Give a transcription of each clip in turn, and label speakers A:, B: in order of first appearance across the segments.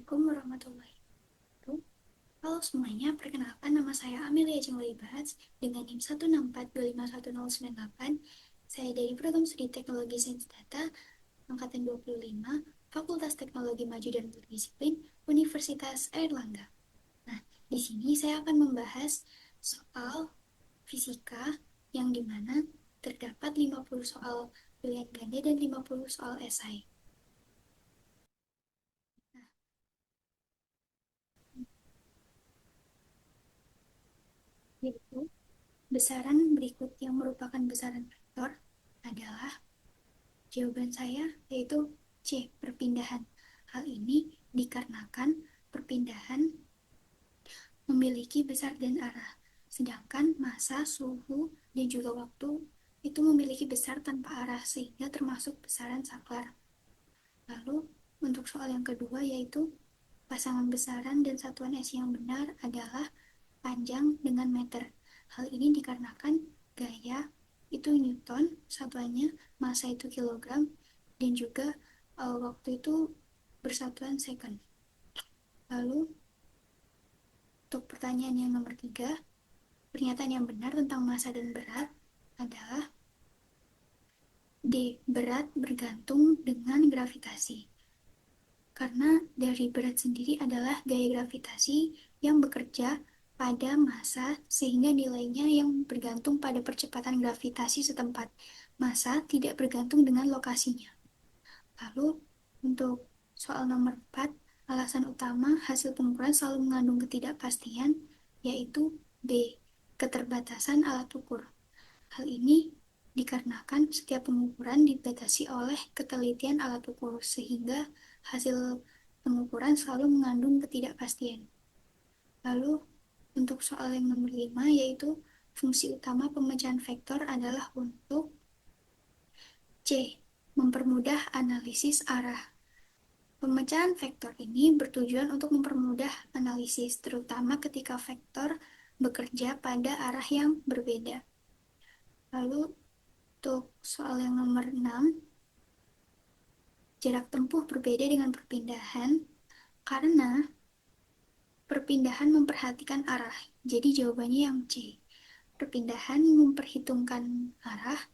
A: Assalamualaikum warahmatullahi wabarakatuh. Halo semuanya, perkenalkan nama saya Amelia Jenglibas dengan NIM 164251098. Saya dari Program Studi Teknologi Sains Data Angkatan 25, Fakultas Teknologi Maju dan Multidisiplin, Universitas Airlangga. Nah, di sini saya akan membahas soal fisika yang dimana terdapat 50 soal pilihan ganda dan 50 soal esai. Yaitu besaran berikut yang merupakan besaran vektor adalah jawaban saya yaitu C, perpindahan. Hal ini dikarenakan perpindahan memiliki besar dan arah, sedangkan massa, suhu, dan juga waktu itu memiliki besar tanpa arah sehingga termasuk besaran saklar. Lalu untuk soal yang kedua yaitu pasangan besaran dan satuan S yang benar adalah panjang dengan meter. Hal ini dikarenakan gaya itu Newton, satuannya, massa itu kilogram, dan juga waktu itu bersatuan second. Lalu untuk pertanyaan yang nomor 3, pernyataan yang benar tentang massa dan berat adalah D. Berat bergantung dengan gravitasi. Karena dari berat sendiri adalah gaya gravitasi yang bekerja pada massa sehingga nilainya yang bergantung pada percepatan gravitasi setempat. Massa tidak bergantung dengan lokasinya. Lalu untuk soal nomor 4, alasan utama hasil pengukuran selalu mengandung ketidakpastian yaitu B. Keterbatasan alat ukur. Hal ini dikarenakan setiap pengukuran dibatasi oleh ketelitian alat ukur sehingga hasil pengukuran selalu mengandung ketidakpastian. Lalu untuk soal yang nomor 5 yaitu fungsi utama pemecahan vektor adalah untuk C. Mempermudah analisis arah. Pemecahan vektor ini bertujuan untuk mempermudah analisis, terutama ketika vektor bekerja pada arah yang berbeda. Lalu untuk soal yang nomor 6, jarak tempuh berbeda dengan perpindahan karena perpindahan memperhatikan arah. Jadi jawabannya yang C. Perpindahan memperhitungkan arah,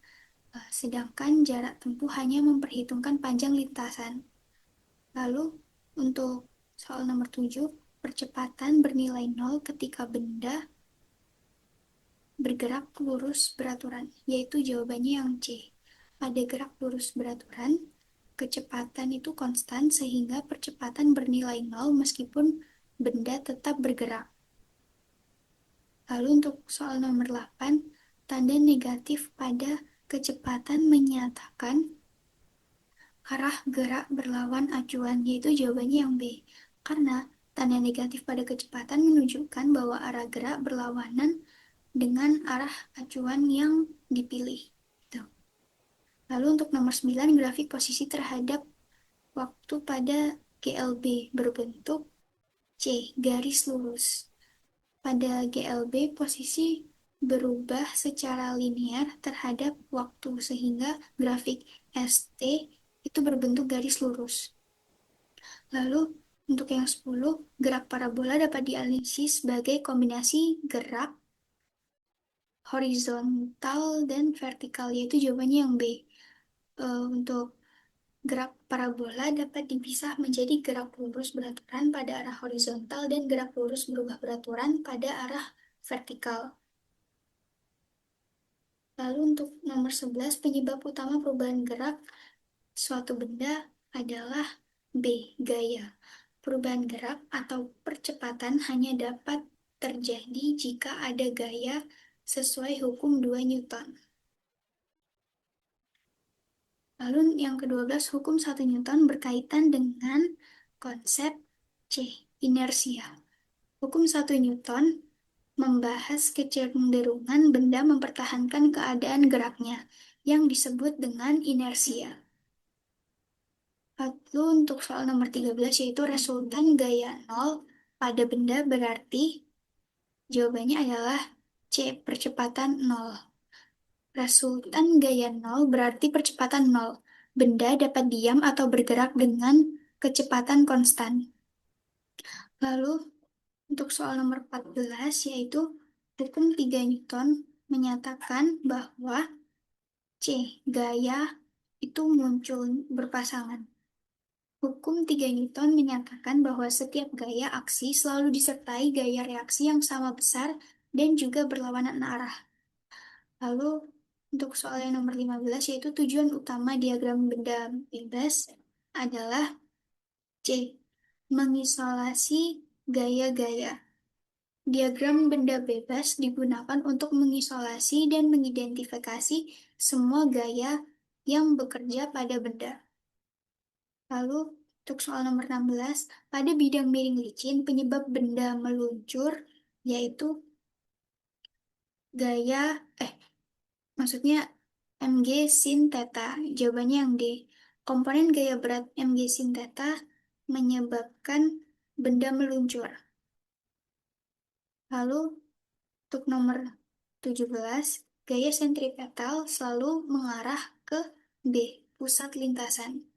A: sedangkan jarak tempuh hanya memperhitungkan panjang lintasan. Lalu untuk soal nomor 7, percepatan bernilai 0 ketika benda bergerak lurus beraturan, yaitu jawabannya yang C. Pada gerak lurus beraturan, kecepatan itu konstan sehingga percepatan bernilai 0 meskipun benda tetap bergerak. Lalu untuk soal nomor 8, tanda negatif pada kecepatan menyatakan arah gerak berlawan acuan, yaitu jawabannya yang B. Karena tanda negatif pada kecepatan menunjukkan bahwa arah gerak berlawanan dengan arah acuan yang dipilih. Gitu. Lalu untuk nomor 9, grafik posisi terhadap waktu pada GLB berbentuk C, garis lurus. Pada GLB, posisi berubah secara linear terhadap waktu, sehingga grafik ST itu berbentuk garis lurus. Lalu, untuk yang 10, gerak parabola dapat dianalisis sebagai kombinasi gerak horizontal dan vertikal, yaitu jawabannya yang B. Untuk gerak parabola dapat dipisah menjadi gerak lurus beraturan pada arah horizontal dan gerak lurus berubah beraturan pada arah vertikal. Lalu untuk nomor 11, penyebab utama perubahan gerak suatu benda adalah B. Gaya. Perubahan gerak atau percepatan hanya dapat terjadi jika ada gaya sesuai hukum 2 Newton. Lalu yang ke-12, hukum 1 Newton berkaitan dengan konsep C. Inersia. Hukum 1 Newton membahas kecenderungan benda mempertahankan keadaan geraknya, yang disebut dengan inersia. Lalu untuk soal nomor 13 yaitu resultan gaya 0 pada benda berarti jawabannya adalah C. Percepatan 0. Resultan gaya 0 berarti percepatan 0. Benda dapat diam atau bergerak dengan kecepatan konstan. Lalu untuk soal nomor 14 yaitu hukum 3 Newton menyatakan bahwa C. Gaya itu muncul berpasangan. Hukum 3 Newton menyatakan bahwa setiap gaya aksi selalu disertai gaya reaksi yang sama besar dan juga berlawanan arah. Lalu untuk soal yang nomor 15 yaitu tujuan utama diagram benda bebas adalah C. Mengisolasi gaya-gaya. Diagram benda bebas digunakan untuk mengisolasi dan mengidentifikasi semua gaya yang bekerja pada benda. Lalu, untuk soal nomor 16, pada bidang miring licin, penyebab benda meluncur yaitu gaya, maksudnya mg sin theta. Jawabannya yang D. Komponen gaya berat mg sin theta menyebabkan benda meluncur. Lalu, untuk nomor 17, gaya sentripetal selalu mengarah ke B, pusat lintasan.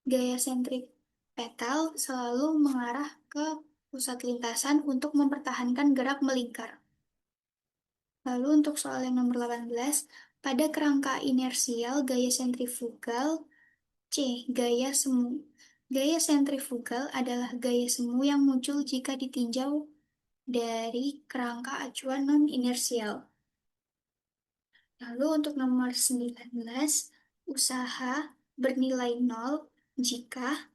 A: Gaya sentripetal selalu mengarah ke pusat lintasan untuk mempertahankan gerak melingkar. Lalu untuk soal yang nomor 18, pada kerangka inersial gaya sentrifugal C. Gaya semu. Gaya sentrifugal adalah gaya semu yang muncul jika ditinjau dari kerangka acuan non-inersial. Lalu untuk nomor 19, usaha bernilai nol jika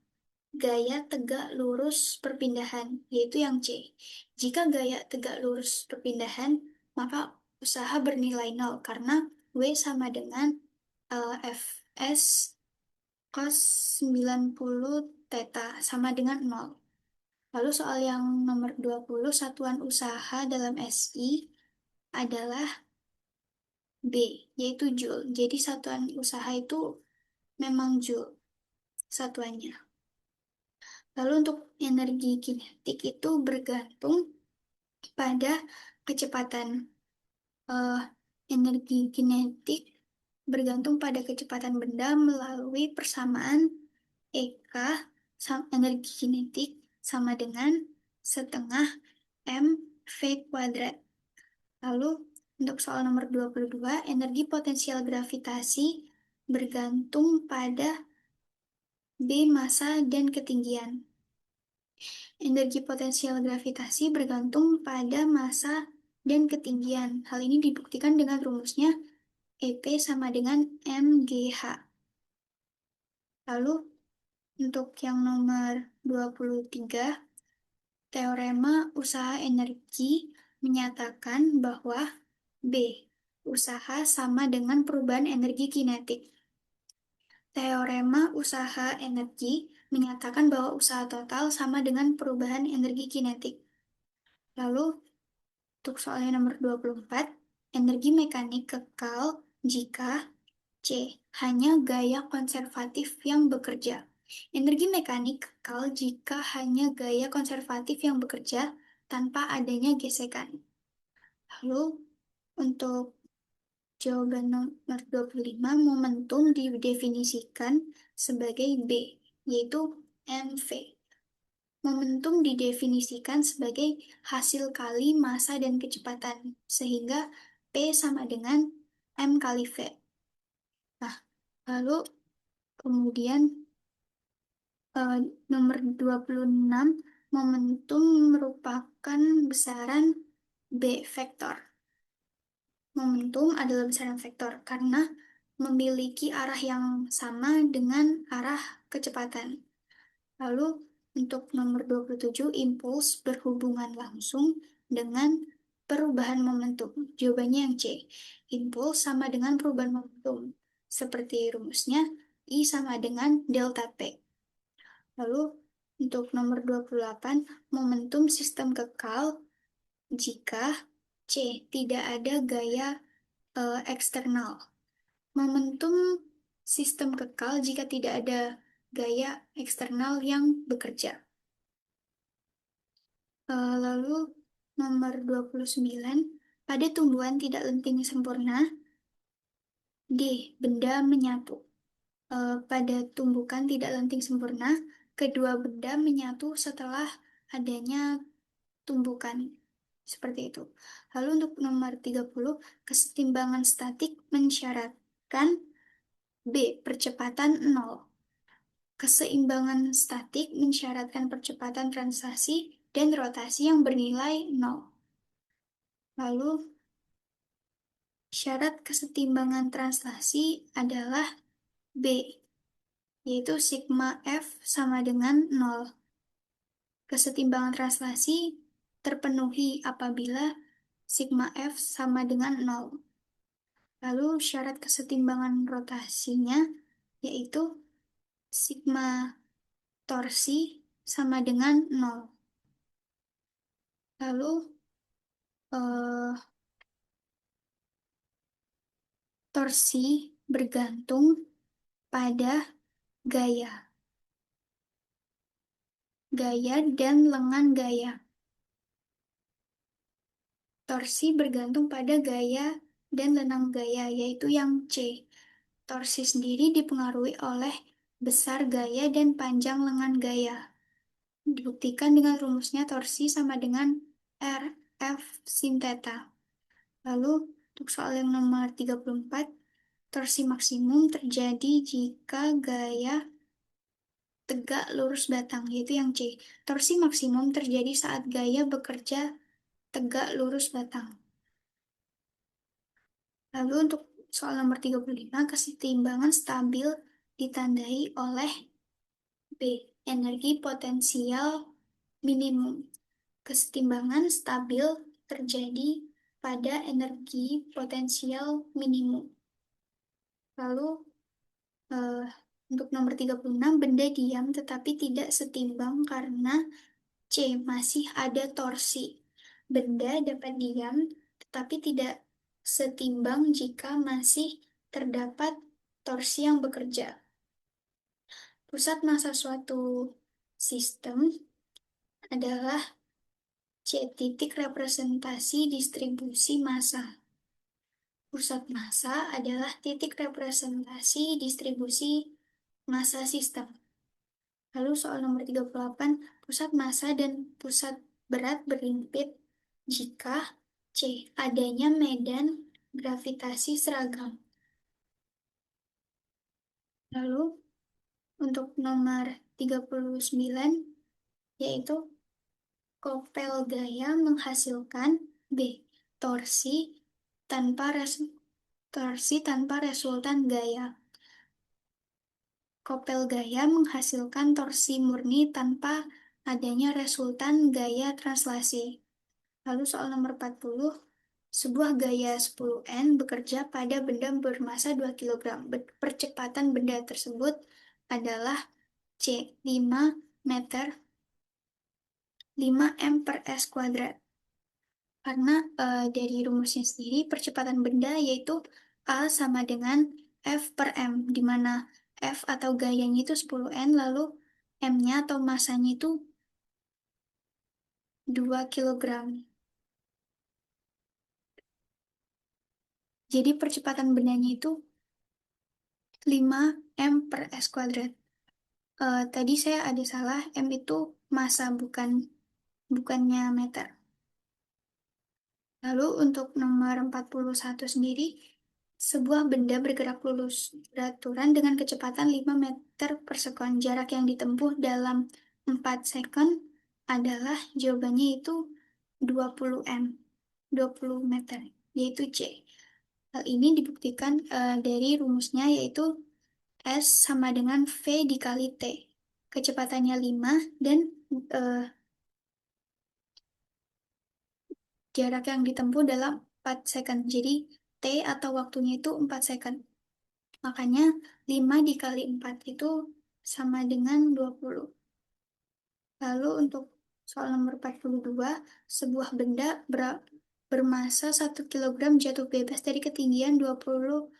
A: gaya tegak lurus perpindahan, yaitu yang C. Jika gaya tegak lurus perpindahan, maka usaha bernilai nol karena W sama dengan Fs cos 90 theta sama dengan nol. Lalu soal yang nomor 20, satuan usaha dalam SI adalah B, yaitu Joule. Jadi satuan usaha itu memang Joule satuannya. Lalu untuk energi kinetik itu bergantung pada kecepatan. Eh, Energi kinetik bergantung pada kecepatan benda melalui persamaan EK energi kinetik sama dengan setengah mv kuadrat. Lalu untuk soal nomor 22, energi potensial gravitasi bergantung pada B massa dan ketinggian. Energi potensial gravitasi bergantung pada massa dan ketinggian. Hal ini dibuktikan dengan rumusnya EP sama dengan mgh. Lalu untuk yang nomor 23, teorema usaha energi menyatakan bahwa B. Usaha sama dengan perubahan energi kinetik. Teorema usaha energi menyatakan bahwa usaha total sama dengan perubahan energi kinetik. Lalu, untuk soalnya nomor 24, energi mekanik kekal jika C. Hanya gaya konservatif yang bekerja. Energi mekanik kekal jika hanya gaya konservatif yang bekerja tanpa adanya gesekan. Lalu, untuk jawaban nomor 25, momentum didefinisikan sebagai B, yaitu mv. Momentum didefinisikan sebagai hasil kali massa dan kecepatan, sehingga P sama dengan M kali V. Nah, lalu kemudian eh, nomor 26, momentum merupakan besaran B vektor. Momentum adalah besaran vektor karena memiliki arah yang sama dengan arah kecepatan. Lalu untuk nomor 27, impuls berhubungan langsung dengan perubahan momentum. Jawabannya yang C. Impuls sama dengan perubahan momentum. Seperti rumusnya, I sama dengan delta P. Lalu untuk nomor 28, momentum sistem kekal jika C. Tidak ada gaya eksternal. Momentum sistem kekal jika tidak ada gaya eksternal yang bekerja. Lalu nomor 29, pada tumbuhan tidak lenting sempurna, D. Benda menyatu. Pada tumbukan tidak lenting sempurna, kedua benda menyatu setelah adanya tumbukan. Seperti itu. Lalu untuk nomor 30, kesetimbangan statik mensyaratkan B. Percepatan nol. Keseimbangan statik mensyaratkan percepatan translasi dan rotasi yang bernilai nol. Lalu, syarat kesetimbangan translasi adalah B, yaitu sigma F sama dengan nol. Kesetimbangan translasi terpenuhi apabila sigma F sama dengan nol. Lalu syarat kesetimbangan rotasinya yaitu sigma torsi sama dengan nol. Lalu eh, torsi bergantung pada gaya, gaya dan lengan gaya. Torsi bergantung pada gaya dan lengan gaya, yaitu yang C. Torsi sendiri dipengaruhi oleh besar gaya dan panjang lengan gaya. Dibuktikan dengan rumusnya torsi sama dengan RF sin theta. Lalu, untuk soal yang nomor 34, torsi maksimum terjadi jika gaya tegak lurus batang, yaitu yang C. Torsi maksimum terjadi saat gaya bekerja tegak lurus batang. Lalu untuk soal nomor 35, kesetimbangan stabil ditandai oleh B. Energi potensial minimum. Kesetimbangan stabil terjadi pada energi potensial minimum. Lalu eh, untuk nomor 36, benda diam tetapi tidak setimbang karena C. Masih ada torsi. Benda dapat diam tetapi tidak setimbang jika masih terdapat torsi yang bekerja. Pusat massa suatu sistem adalah C. Titik representasi distribusi massa. Pusat massa adalah titik representasi distribusi massa sistem. Lalu soal nomor 38, pusat massa dan pusat berat berhimpit jika C. Adanya medan gravitasi seragam. Lalu untuk nomor 39, yaitu kopel gaya menghasilkan B. Torsi tanpa resultan gaya. Kopel gaya menghasilkan torsi murni tanpa adanya resultan gaya translasi. Lalu soal nomor 40, sebuah gaya 10N bekerja pada benda bermassa 2 kg. Percepatan benda tersebut adalah C. 5 meter 5 M per S kuadrat. Karena dari rumusnya sendiri, percepatan benda yaitu A sama dengan F per M, di mana F atau gayanya itu 10N, lalu M-nya atau masanya itu 2 kilogram. Jadi percepatan bendanya itu 5 M per S kuadrat. Tadi saya ada salah, M itu massa, bukannya meter. Lalu untuk nomor 41 sendiri, sebuah benda bergerak lurus beraturan dengan kecepatan 5 meter per sekon. Jarak yang ditempuh dalam 4 second adalah jawabannya itu 20 M, 20 meter, yaitu C. Hal ini dibuktikan dari rumusnya, yaitu S sama dengan V dikali T. Kecepatannya 5 dan eh, jarak yang ditempuh dalam 4 second. Jadi T atau waktunya itu 4 second. Makanya 5 dikali 4 itu sama dengan 20. Lalu untuk soal nomor 42, sebuah benda bermassa 1 kilogram jatuh bebas dari ketinggian 20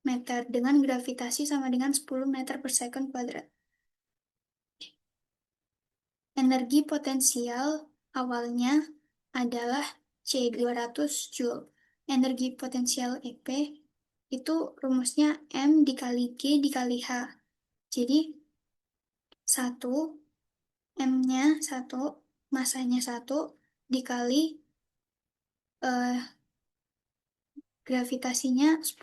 A: meter dengan gravitasi sama dengan 10 meter per second kuadrat. Energi potensial awalnya adalah C 200 Joule. Energi potensial EP itu rumusnya M dikali G dikali H. Jadi 1 M-nya 1, masanya 1, dikali eh, gravitasinya 10,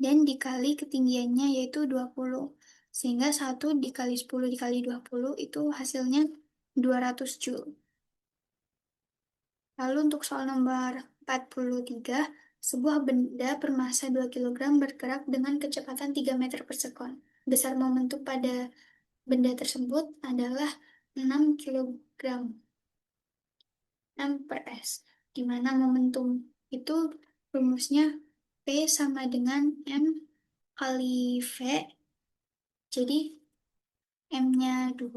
A: dan dikali ketinggiannya yaitu 20. Sehingga 1 dikali 10 dikali 20 itu hasilnya 200 Joule. Lalu untuk soal nomor 43, sebuah benda bermasa 2 kilogram bergerak dengan kecepatan 3 meter per sekon. Besar momentum pada benda tersebut adalah 6 kilogram M per S, di mana momentum itu rumusnya P sama dengan M kali V, jadi M-nya 2,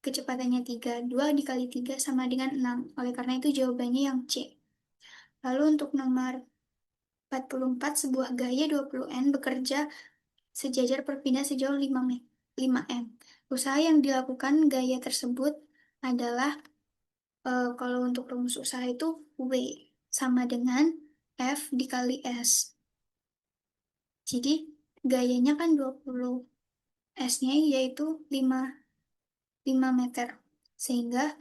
A: kecepatannya 3, 2 dikali 3 sama dengan 6, oleh karena itu jawabannya yang C. Lalu untuk nomor 44, sebuah gaya 20N bekerja sejajar berpindah sejauh 5 M. Usaha yang dilakukan gaya tersebut adalah, kalau untuk rumus usaha itu W sama dengan F dikali S. Jadi gayanya kan 20, S-nya yaitu 5 meter. Sehingga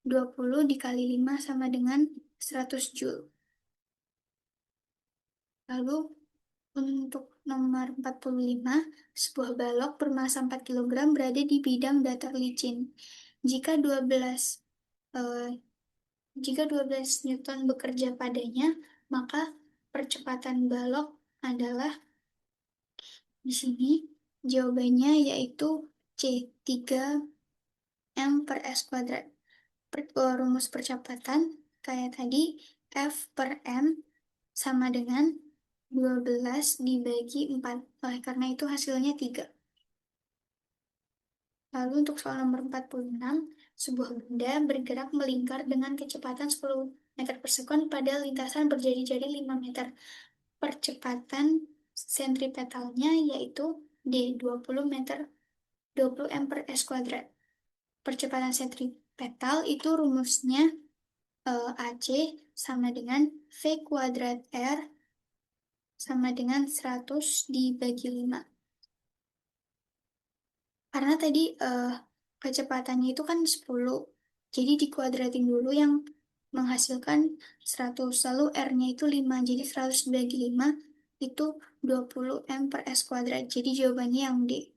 A: 20 dikali 5 sama dengan 100 Joule. Lalu untuk nomor 45, sebuah balok bermasa 4 kilogram berada di bidang datar licin. Jika 12 eh, jika 12 Newton bekerja padanya, maka percepatan balok adalah, di sini jawabannya yaitu C, 3 M per S kuadrat. Rumus percepatan kayak tadi, F per M sama dengan 12 dibagi 4. Oleh karena itu hasilnya 3. Lalu untuk soal nomor 46, sebuah benda bergerak melingkar dengan kecepatan 10 meter per sekon pada lintasan berjari-jari 5 meter. Percepatan sentripetalnya yaitu D, 20 meter 20 M per S kuadrat. Percepatan sentripetal itu rumusnya AC sama dengan V kuadrat R sama dengan 100 dibagi 5. Karena tadi kecepatannya itu kan 10, jadi dikuadratin dulu yang menghasilkan 100, lalu R-nya itu 5, jadi 100 dibagi 5 itu 20 M per S kuadrat, jadi jawabannya yang D.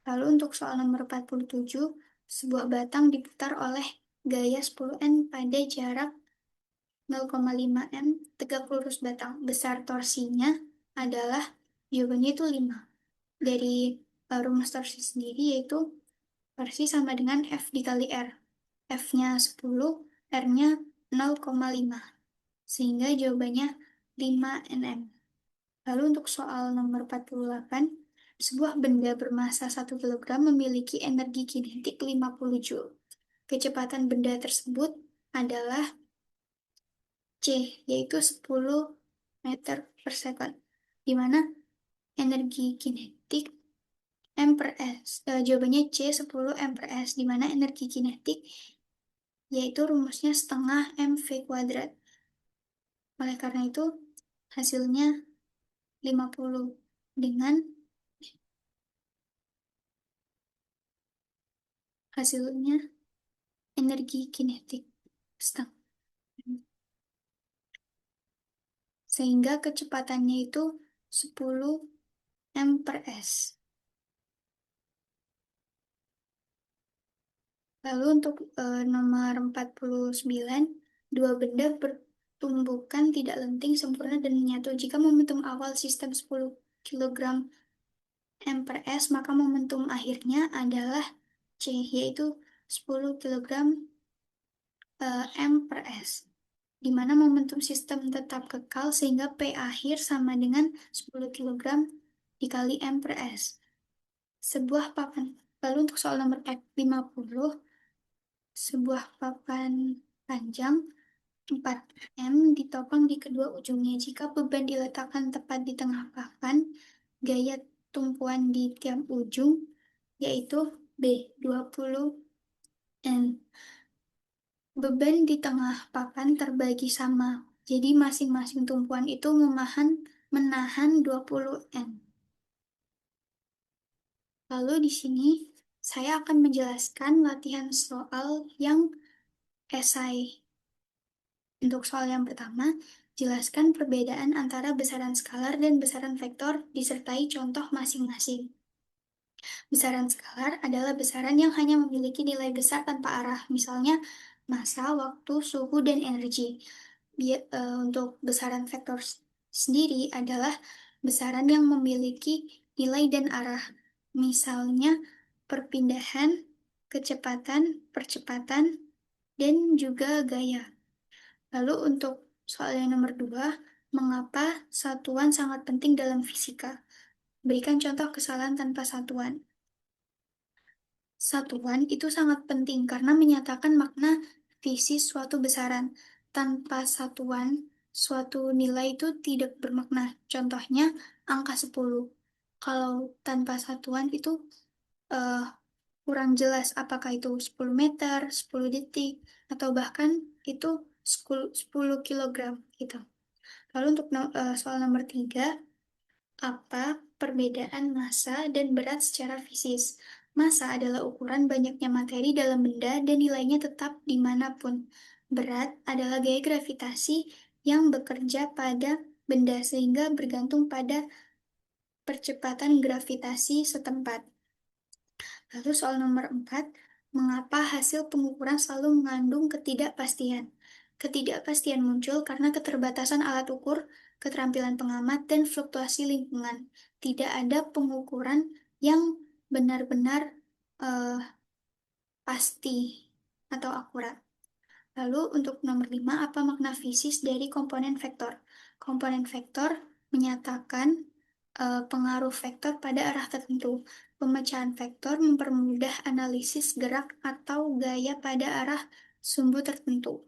A: Lalu untuk soal nomor 47, sebuah batang diputar oleh gaya 10N pada jarak 0,5 M, tegak lurus batang. Besar torsinya adalah, jawabannya itu 5. Dari rumus torsi sendiri yaitu torsi sama dengan F dikali R. F-nya 10, R-nya 0,5. Sehingga jawabannya 5 nm. Lalu untuk soal nomor 48, sebuah benda bermasa 1 kilogram memiliki energi kinetik 50 Joule. Kecepatan benda tersebut adalah C, yaitu 10 meter per second, di mana energi kinetik M per S. Jawabannya C, 10 M per S, di mana energi kinetik yaitu rumusnya setengah MV kuadrat. Oleh karena itu, hasilnya 50 dengan hasilnya energi kinetik setengah. Sehingga kecepatannya itu 10 M per S. Lalu untuk nomor 49, dua benda bertumbukan tidak lenting, sempurna, dan menyatu. Jika momentum awal sistem 10 kilogram M per S, maka momentum akhirnya adalah C, yaitu 10 kilogram M per S, di mana momentum sistem tetap kekal sehingga P akhir sama dengan 10 kilogram dikali M per S. Sebuah papan. Lalu untuk soal nomor 50, sebuah papan panjang 4M ditopang di kedua ujungnya. Jika beban diletakkan tepat di tengah papan, gaya tumpuan di tiap ujung yaitu B, 20 N. Beban di tengah papan terbagi sama. Jadi masing-masing tumpuan itu menahan 20 N. Lalu di sini saya akan menjelaskan latihan soal yang esai. Untuk soal yang pertama, jelaskan perbedaan antara besaran skalar dan besaran vektor disertai contoh masing-masing. Besaran skalar adalah besaran yang hanya memiliki nilai besar tanpa arah, misalnya massa, waktu, suhu, dan energi. Untuk besaran vektor sendiri adalah besaran yang memiliki nilai dan arah, misalnya perpindahan, kecepatan, percepatan, dan juga gaya. Lalu untuk soal yang nomor dua, mengapa satuan sangat penting dalam fisika? Berikan contoh kesalahan tanpa satuan. Satuan itu sangat penting karena menyatakan makna fisis suatu besaran. Tanpa satuan, suatu nilai itu tidak bermakna. Contohnya, angka 10. Kalau tanpa satuan itu eh, kurang jelas apakah itu 10 meter, 10 detik, atau bahkan itu 10 kilogram gitu. Lalu untuk soal nomor 3, apa perbedaan massa dan berat secara fisis? Massa adalah ukuran banyaknya materi dalam benda dan nilainya tetap dimanapun. Berat adalah gaya gravitasi yang bekerja pada benda sehingga bergantung pada percepatan gravitasi setempat. Lalu soal nomor 4, mengapa hasil pengukuran selalu mengandung ketidakpastian? Ketidakpastian muncul karena keterbatasan alat ukur, keterampilan pengamat, dan fluktuasi lingkungan. Tidak ada pengukuran yang benar-benar eh, pasti atau akurat. Lalu untuk nomor 5, apa makna fisis dari komponen vektor? Komponen vektor menyatakan pengaruh vektor pada arah tertentu. Pemecahan vektor mempermudah analisis gerak atau gaya pada arah sumbu tertentu.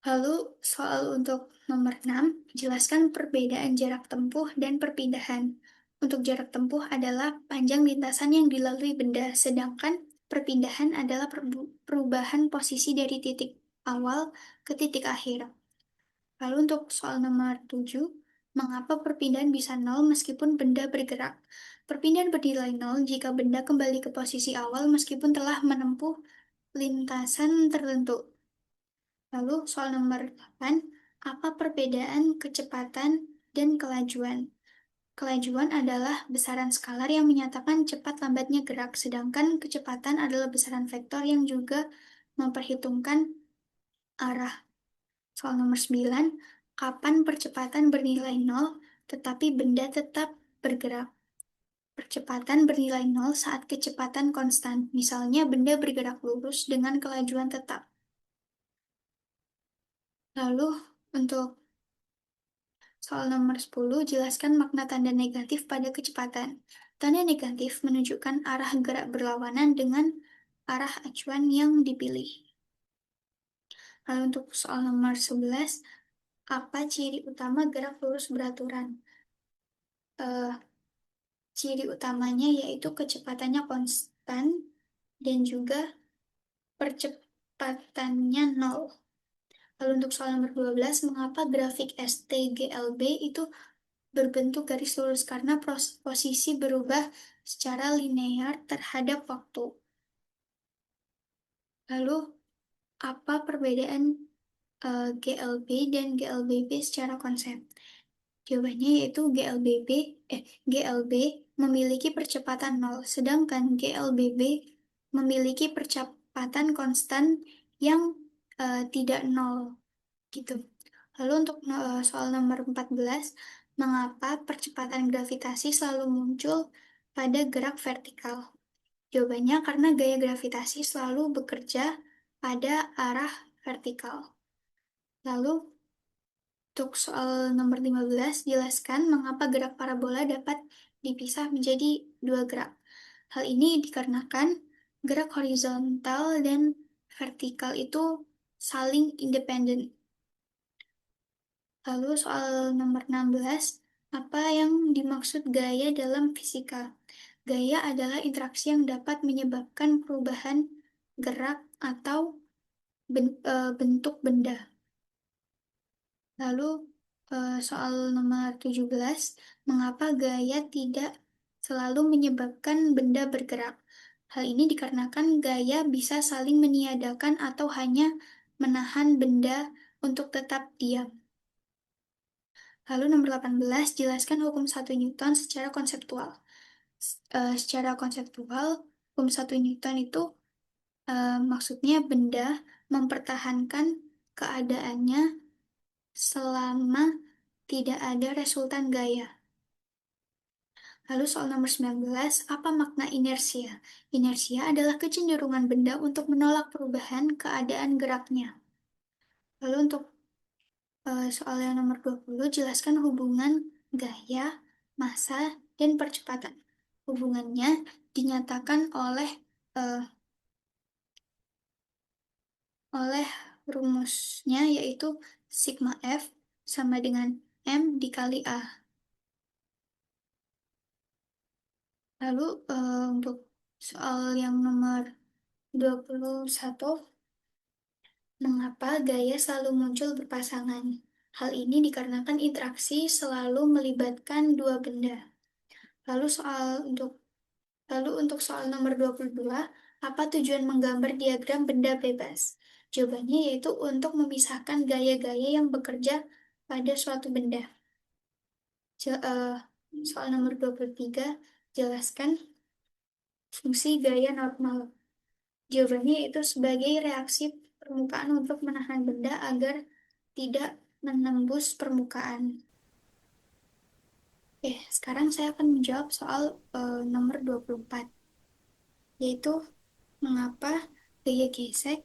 A: Lalu soal untuk nomor 6, jelaskan perbedaan jarak tempuh dan perpindahan. Untuk jarak tempuh adalah panjang lintasan yang dilalui benda, sedangkan perpindahan adalah perubahan posisi dari titik awal ke titik akhir. Lalu untuk soal nomor 7, mengapa perpindahan bisa nol meskipun benda bergerak? Perpindahan bernilai nol jika benda kembali ke posisi awal meskipun telah menempuh lintasan tertentu. Lalu soal nomor 8, apa perbedaan kecepatan dan kelajuan? Kelajuan adalah besaran skalar yang menyatakan cepat lambatnya gerak, sedangkan kecepatan adalah besaran vektor yang juga memperhitungkan arah. Soal nomor 9, kapan percepatan bernilai nol tetapi benda tetap bergerak? Percepatan bernilai nol saat kecepatan konstan, misalnya benda bergerak lurus dengan kelajuan tetap. Lalu untuk soal nomor 10, jelaskan makna tanda negatif pada kecepatan. Tanda negatif menunjukkan arah gerak berlawanan dengan arah acuan yang dipilih. Lalu untuk soal nomor 11, apa ciri utama gerak lurus beraturan? Eh, Ciri utamanya yaitu kecepatannya konstan dan juga percepatannya nol. Lalu untuk soal nomor 12, mengapa grafik STGLB itu berbentuk garis lurus? Karena posisi berubah secara linear terhadap waktu. Lalu, apa perbedaan GLB dan GLBB secara konsep? Jawabannya yaitu GLB memiliki percepatan nol, sedangkan GLBB memiliki percepatan konstan yang tidak nol, gitu. Lalu untuk soal nomor 14, mengapa percepatan gravitasi selalu muncul pada gerak vertikal? Jawabannya karena gaya gravitasi selalu bekerja pada arah vertikal. Lalu untuk soal nomor 15, jelaskan mengapa gerak parabola dapat dipisah menjadi dua gerak. Hal ini dikarenakan gerak horizontal dan vertikal itu saling independen. Lalu soal nomor 16, apa yang dimaksud gaya dalam fisika? Gaya adalah interaksi yang dapat menyebabkan perubahan gerak atau bentuk benda. Lalu soal nomor 17, mengapa gaya tidak selalu menyebabkan benda bergerak. Hal ini dikarenakan gaya bisa saling meniadakan atau hanya menahan benda untuk tetap diam. Lalu nomor 18, jelaskan hukum 1 Newton secara konseptual. Secara konseptual, hukum 1 Newton itu maksudnya benda mempertahankan keadaannya selama tidak ada resultan gaya. Lalu soal nomor 19, apa makna inersia? Inersia adalah kecenderungan benda untuk menolak perubahan keadaan geraknya. Lalu untuk soal yang nomor 20, jelaskan hubungan gaya, massa, dan percepatan. Hubungannya dinyatakan eh, oleh rumusnya yaitu sigma F sama dengan M dikali A. Lalu untuk soal yang nomor 21, mengapa gaya selalu muncul berpasangan? Hal ini dikarenakan interaksi selalu melibatkan dua benda. Lalu soal untuk soal nomor 22, apa tujuan menggambar diagram benda bebas? Jawabannya yaitu untuk memisahkan gaya-gaya yang bekerja pada suatu benda. Soal nomor 23, jelaskan fungsi gaya normal. Jawabannya yaitu sebagai reaksi permukaan untuk menahan benda agar tidak menembus permukaan. Sekarang saya akan menjawab soal nomor 24, yaitu mengapa gaya gesek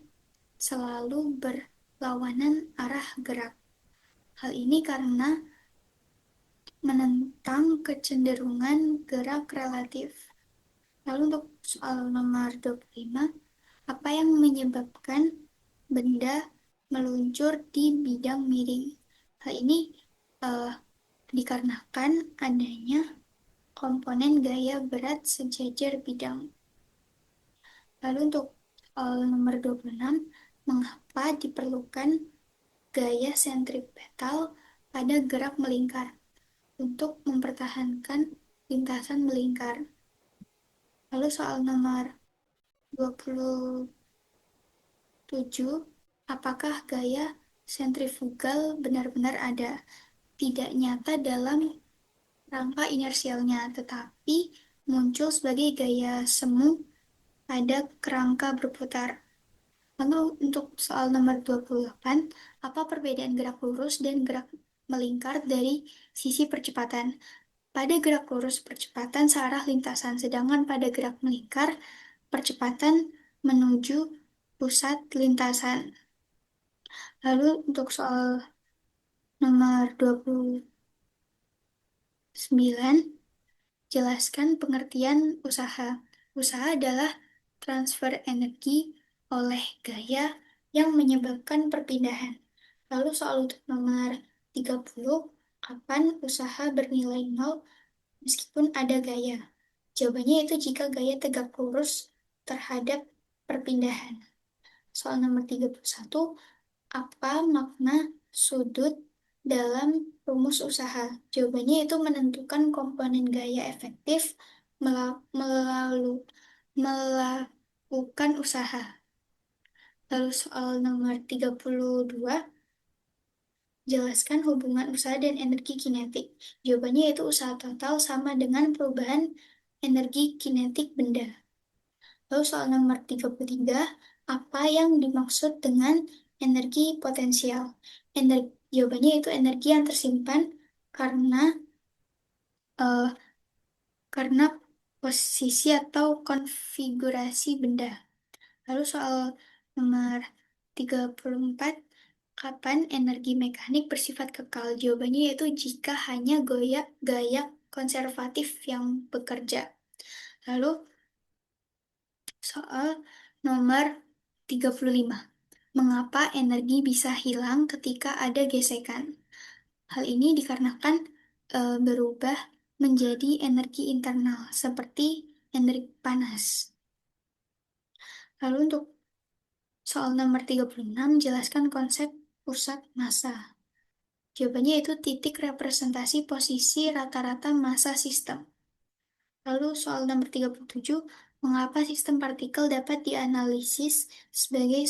A: selalu berlawanan arah gerak. Hal ini karena menentang kecenderungan gerak relatif. Lalu untuk soal nomor 25, apa yang menyebabkan benda meluncur di bidang miring? Hal ini eh, dikarenakan adanya komponen gaya berat sejajar bidang. Lalu untuk nomor 26, mengapa diperlukan gaya sentripetal pada gerak melingkar untuk mempertahankan lintasan melingkar. Lalu soal nomor 27, apakah gaya sentrifugal benar-benar ada? Tidak nyata dalam rangka inersialnya, tetapi muncul sebagai gaya semu pada kerangka berputar. Lalu untuk soal nomor 28, apa perbedaan gerak lurus dan gerak melingkar dari sisi percepatan? Pada gerak lurus percepatan searah lintasan, sedangkan pada gerak melingkar percepatan menuju pusat lintasan. Lalu untuk soal nomor 29, jelaskan pengertian usaha. Usaha adalah transfer energi oleh gaya yang menyebabkan perpindahan. Lalu soal untuk nomor 30, kapan usaha bernilai nol meskipun ada gaya? Jawabannya itu jika gaya tegak lurus terhadap perpindahan. Soal nomor 31, apa makna sudut dalam rumus usaha? Jawabannya itu menentukan komponen gaya efektif melakukan usaha. Lalu soal nomor 32, jelaskan hubungan usaha dan energi kinetik. Jawabannya itu usaha total sama dengan perubahan energi kinetik benda. Lalu soal nomor 33, apa yang dimaksud dengan energi potensial? Jawabannya itu energi yang tersimpan karena eh, karena posisi atau konfigurasi benda. Lalu soal nomor 34, kapan energi mekanik bersifat kekal? Jawabannya yaitu jika hanya gaya konservatif yang bekerja. Lalu soal nomor 35, mengapa energi bisa hilang ketika ada gesekan? Hal ini dikarenakan berubah menjadi energi internal, seperti energi panas. Lalu untuk soal nomor 36, jelaskan konsep pusat massa. Jawabannya itu titik representasi posisi rata-rata massa sistem. Lalu soal nomor 37, mengapa sistem partikel dapat dianalisis sebagai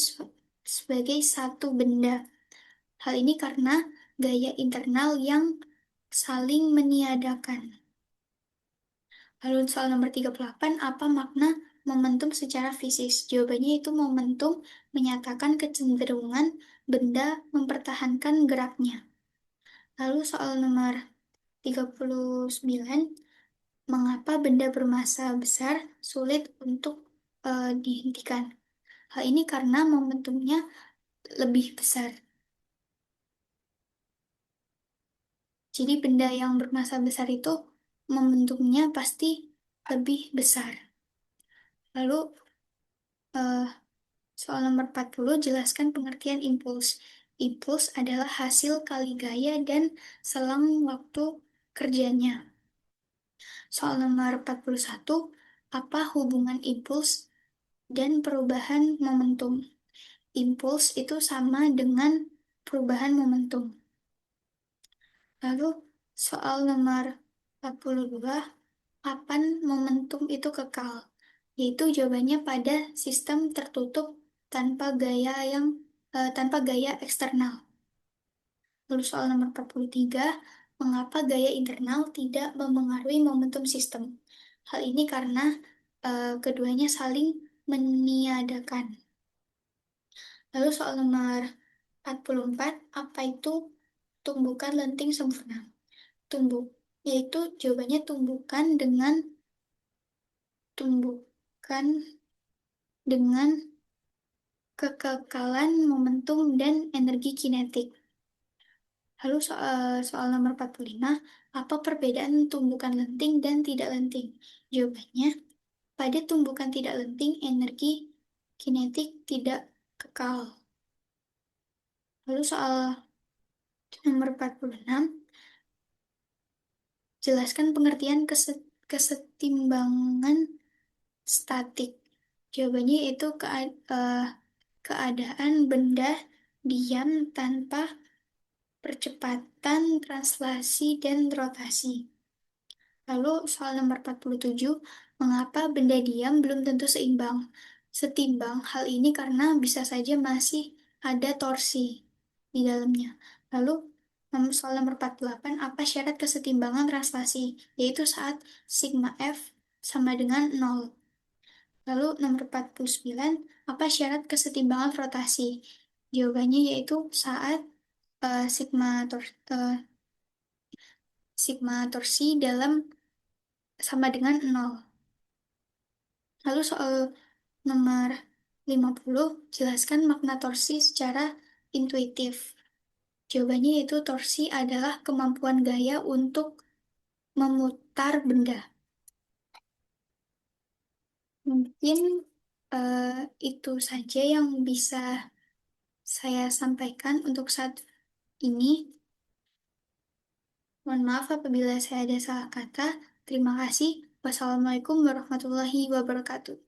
A: sebagai satu benda? Hal ini karena gaya internal yang saling meniadakan. Lalu soal nomor 38, apa makna momentum secara fisik? Jawabannya itu momentum menyatakan kecenderungan benda mempertahankan geraknya. Lalu soal nomor 39, mengapa benda bermassa besar sulit untuk dihentikan? Hal ini karena momentumnya lebih besar. Jadi benda yang bermassa besar itu momentumnya pasti lebih besar. Lalu eh, soal nomor 40, jelaskan pengertian impuls. Impuls adalah hasil kali gaya dan selang waktu kerjanya. Soal nomor 41, apa hubungan impuls dan perubahan momentum? Impuls itu sama dengan perubahan momentum. Lalu soal nomor 42, kapan momentum itu kekal? Yaitu jawabannya pada sistem tertutup tanpa tanpa gaya eksternal. Lalu soal nomor 43, mengapa gaya internal tidak memengaruhi momentum sistem? Hal ini karena keduanya saling meniadakan. Lalu soal nomor 44, apa itu tumbukan lenting sempurna? Tumbuk, yaitu jawabannya tumbukan dengan kekekalan momentum dan energi kinetik. Lalu soal nomor 45, apa perbedaan tumbukan lenting dan tidak lenting? Jawabannya, pada tumbukan tidak lenting, energi kinetik tidak kekal. Lalu soal nomor 46, jelaskan pengertian kesetimbangan statik. Jawabannya itu keadaan benda diam tanpa percepatan translasi dan rotasi. Lalu soal nomor 47, mengapa benda diam belum tentu seimbang? Setimbang, hal ini karena bisa saja masih ada torsi di dalamnya. Lalu soal nomor 48, apa syarat kesetimbangan translasi? Yaitu saat sigma F sama dengan 0. Lalu nomor 49, apa syarat kesetimbangan rotasi? Jawabannya yaitu saat eh, sigma tor eh, sigma torsi dalam sama dengan 0. Lalu soal nomor 50, jelaskan makna torsi secara intuitif. Jawabannya yaitu torsi adalah kemampuan gaya untuk memutar benda. Mungkin itu saja yang bisa saya sampaikan untuk saat ini. Mohon maaf apabila saya ada salah kata. Terima kasih. Wassalamualaikum warahmatullahi wabarakatuh.